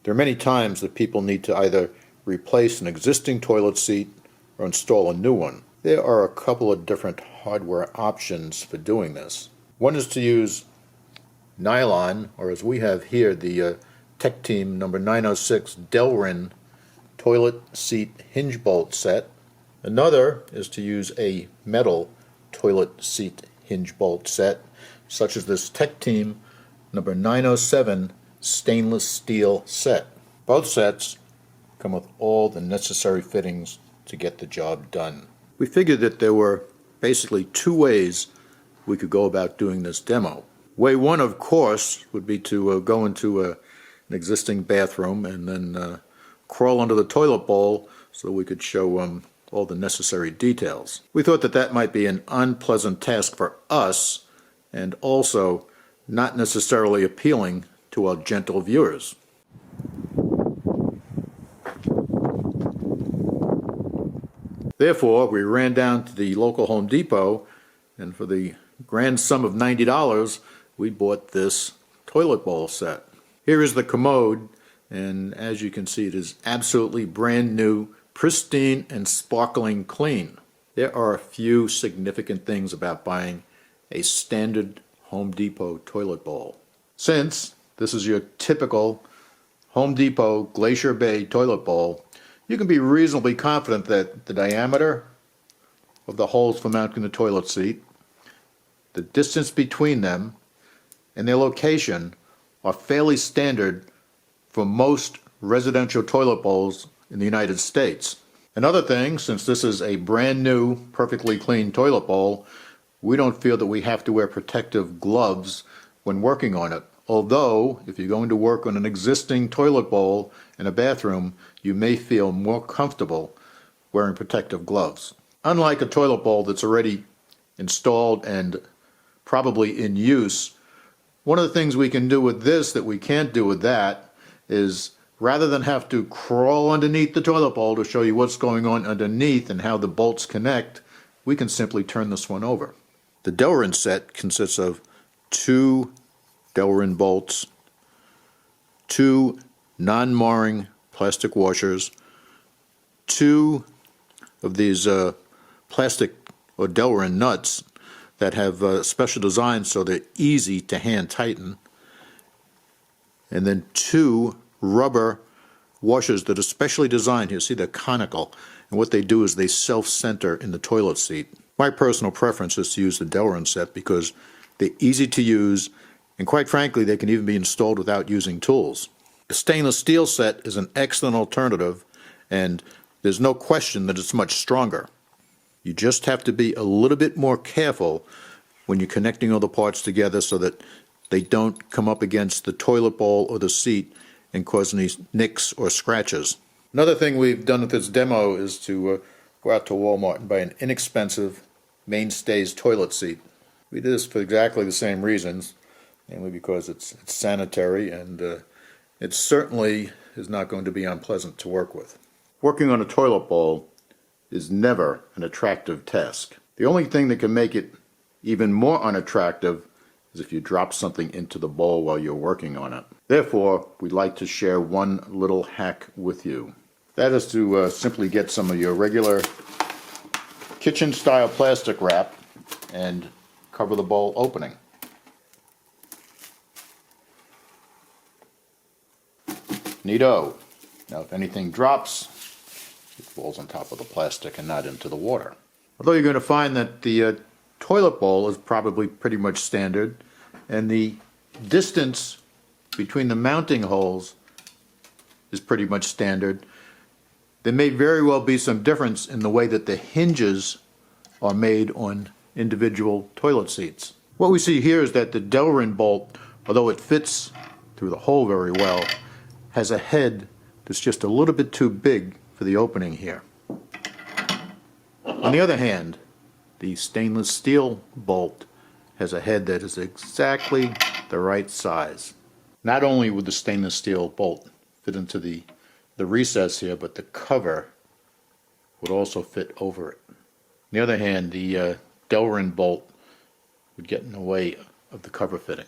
There are many times that people need to either replace an existing toilet seat or install a new one. There are a couple of different hardware options for doing this. One is to use nylon, or as we have here, the Tech Team number 906 Delrin toilet seat hinge bolt set. Another is to use a metal toilet seat hinge bolt set, such as this Tech Team number 907 stainless steel set. Both sets come with all the necessary fittings to get the job done. We figured that there were basically two ways we could go about doing this demo. Way one, of course, would be to go into an existing bathroom and then crawl under the toilet bowl so we could show all the necessary details. We thought that that might be an unpleasant task for us and also not necessarily appealing to our gentle viewers. Therefore, we ran down to the local Home Depot, and for the grand sum of $90, we bought this toilet bowl set. Here is the commode, and as you can see, it is absolutely brand new, pristine, and sparkling clean. There are a few significant things about buying a standard Home Depot toilet bowl. Since this is your typical Home Depot Glacier Bay toilet bowl, you can be reasonably confident that the diameter of the holes for mounting the toilet seat, the distance between them, and their location are fairly standard for most residential toilet bowls in the United States. Another thing, since this is a brand new, perfectly clean toilet bowl, we don't feel that we have to wear protective gloves when working on it. Although, if you're going to work on an existing toilet bowl in a bathroom, you may feel more comfortable wearing protective gloves. Unlike a toilet bowl that's already installed and probably in use, one of the things we can do with this that we can't do with that is, rather than have to crawl underneath the toilet bowl to show you what's going on underneath and how the bolts connect, we can simply turn this one over. The Delrin set consists of 2 Delrin bolts, 2 non-marring plastic washers, 2 of these plastic or Delrin nuts that have special designs so they're easy to hand tighten, and then 2 rubber washers that are specially designed. You see they're conical, and what they do is they self-center in the toilet seat. My personal preference is to use the Delrin set because they're easy to use, and quite frankly, they can even be installed without using tools. The stainless steel set is an excellent alternative, and there's no question that it's much stronger. You just have to be a little bit more careful when you're connecting all the parts together so that they don't come up against the toilet bowl or the seat and cause any nicks or scratches. Another thing we've done with this demo is to go out to Walmart and buy an inexpensive mainstays toilet seat. We did this for exactly the same reasons, mainly because it's sanitary and it certainly is not going to be unpleasant to work with. Working on a toilet bowl is never an attractive task. The only thing that can make it even more unattractive is if you drop something into the bowl while you're working on it. Therefore, we'd like to share one little hack with you. That is to simply get some of your regular kitchen-style plastic wrap and cover the bowl opening. Neato. Now if anything drops, it falls on top of the plastic and not into the water. Although you're going to find that the toilet bowl is probably pretty much standard, and the distance between the mounting holes is pretty much standard, there may very well be some difference in the way that the hinges are made on individual toilet seats. What we see here is that the Delrin bolt, although it fits through the hole very well, has a head that's just a little bit too big for the opening here. On the other hand, the stainless steel bolt has a head that is exactly the right size. Not only would the stainless steel bolt fit into the recess here, but the cover would also fit over it. On the other hand, the Delrin bolt would get in the way of the cover fitting.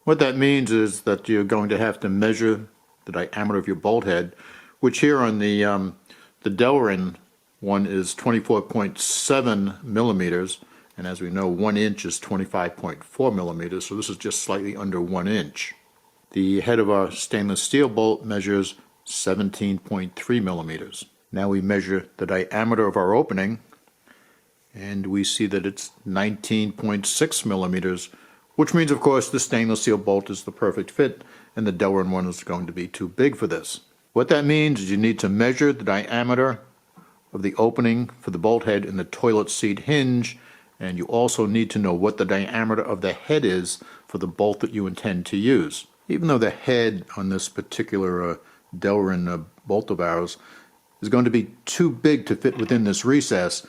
What that means is that you're going to have to measure the diameter of your bolt head, which here on the Delrin one is 24.7 millimeters, and as we know, 1 inch is 25.4 millimeters, so this is just slightly under 1 inch. The head of our stainless steel bolt measures 17.3 millimeters. Now we measure the diameter of our opening, and we see that it's 19.6 millimeters, which means, of course, the stainless steel bolt is the perfect fit, and the Delrin one is going to be too big for this. What that means is you need to measure the diameter of the opening for the bolt head in the toilet seat hinge, and you also need to know what the diameter of the head is for the bolt that you intend to use. Even though the head on this particular Delrin bolt of ours is going to be too big to fit within this recess,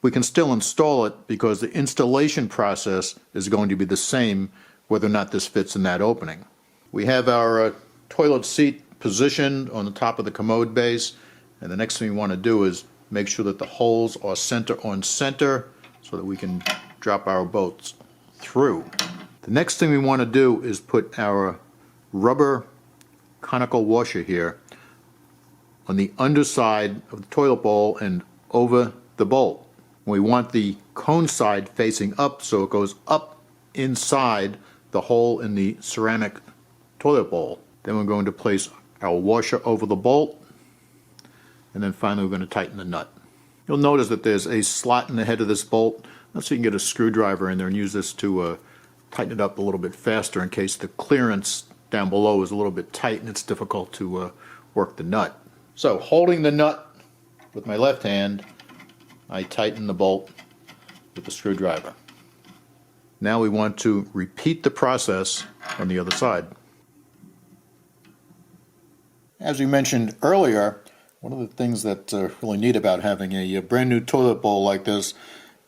we can still install it because the installation process is going to be the same whether or not this fits in that opening. We have our toilet seat positioned on the top of the commode base, and the next thing we want to do is make sure that the holes are center on center so that we can drop our bolts through. The next thing we want to do is put our rubber conical washer here on the underside of the toilet bowl and over the bolt. We want the cone side facing up so it goes up inside the hole in the ceramic toilet bowl. Then we're going to place our washer over the bolt, and then finally we're going to tighten the nut. You'll notice that there's a slot in the head of this bolt. Let's see if you can get a screwdriver in there and use this to tighten it up a little bit faster in case the clearance down below is a little bit tight and it's difficult to work the nut. So holding the nut with my left hand, I tighten the bolt with the screwdriver. Now we want to repeat the process on the other side. As we mentioned earlier, one of the things that's really neat about having a brand new toilet bowl like this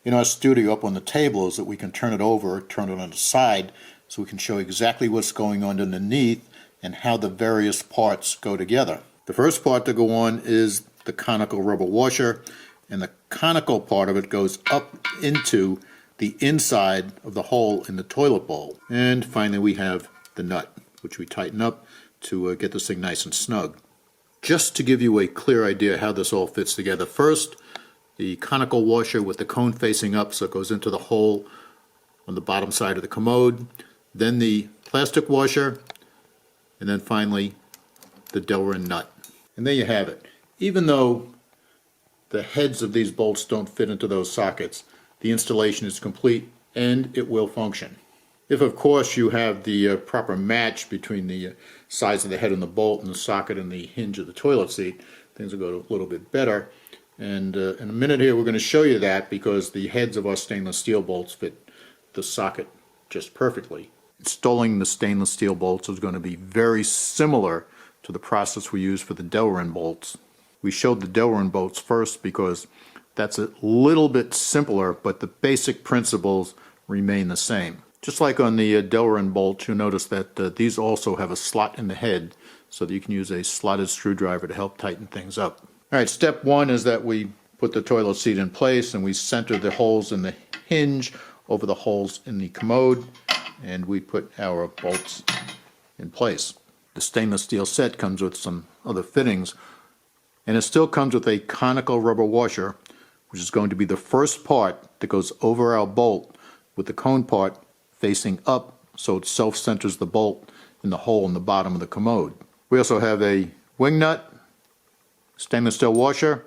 in our studio up on the table is that we can turn it over, turn it on the side, so we can show exactly what's going on underneath and how the various parts go together. The first part to go on is the conical rubber washer, and the conical part of it goes up into the inside of the hole in the toilet bowl. And finally we have the nut, which we tighten up to get this thing nice and snug. Just to give you a clear idea how this all fits together, first the conical washer with the cone facing up so it goes into the hole on the bottom side of the commode, then the plastic washer, and then finally the Delrin nut. And there you have it. Even though the heads of these bolts don't fit into those sockets, the installation is complete and it will function. If, of course, you have the proper match between the size of the head and the bolt and the socket and the hinge of the toilet seat, things will go a little bit better. And in a minute here we're going to show you that because the heads of our stainless steel bolts fit the socket just perfectly. Installing the stainless steel bolts is going to be very similar to the process we use for the Delrin bolts. We showed the Delrin bolts first because that's a little bit simpler, but the basic principles remain the same. Just like on the Delrin bolt, you'll notice that these also have a slot in the head so that you can use a slotted screwdriver to help tighten things up. All right, step one is that we put the toilet seat in place and we center the holes in the hinge over the holes in the commode, and we put our bolts in place. The stainless steel set comes with some other fittings, and it still comes with a conical rubber washer, which is going to be the first part that goes over our bolt, with the cone part facing up so it self-centers the bolt in the hole in the bottom of the commode. We also have a wing nut, stainless steel washer,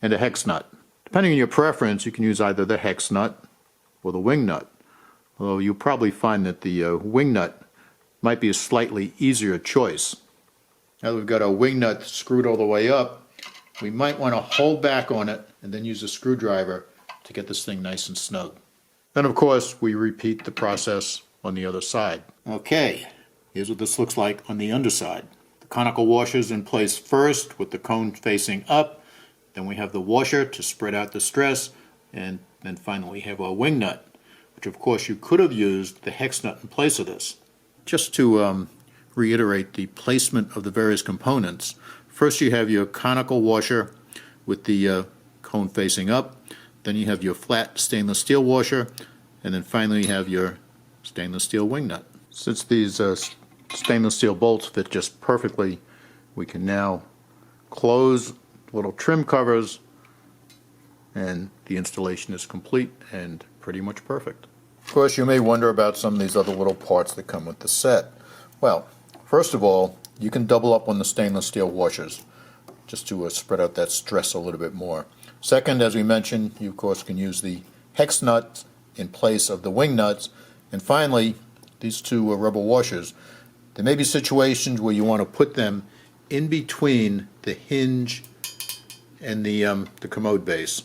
and a hex nut. Depending on your preference, you can use either the hex nut or the wing nut, although you'll probably find that the wing nut might be a slightly easier choice. Now that we've got our wing nut screwed all the way up, we might want to hold back on it and then use a screwdriver to get this thing nice and snug. Then, of course, we repeat the process on the other side. Okay, here's what this looks like on the underside. The conical washer is in place first with the cone facing up. Then we have the washer to spread out the stress, and then finally we have our wing nut, which of course you could have used the hex nut in place of this. Just to reiterate the placement of the various components, first you have your conical washer with the cone facing up. Then you have your flat stainless steel washer, and then finally you have your stainless steel wing nut. Since these stainless steel bolts fit just perfectly. We can now close little trim covers, and the installation is complete and pretty much perfect. Of course, you may wonder about some of these other little parts that come with the set. Well, first of all, you can double up on the stainless steel washers just to spread out that stress a little bit more. Second, as we mentioned, you of course can use the hex nuts in place of the wing nuts. And finally, these two rubber washers. There may be situations where you want to put them in between the hinge and the commode base.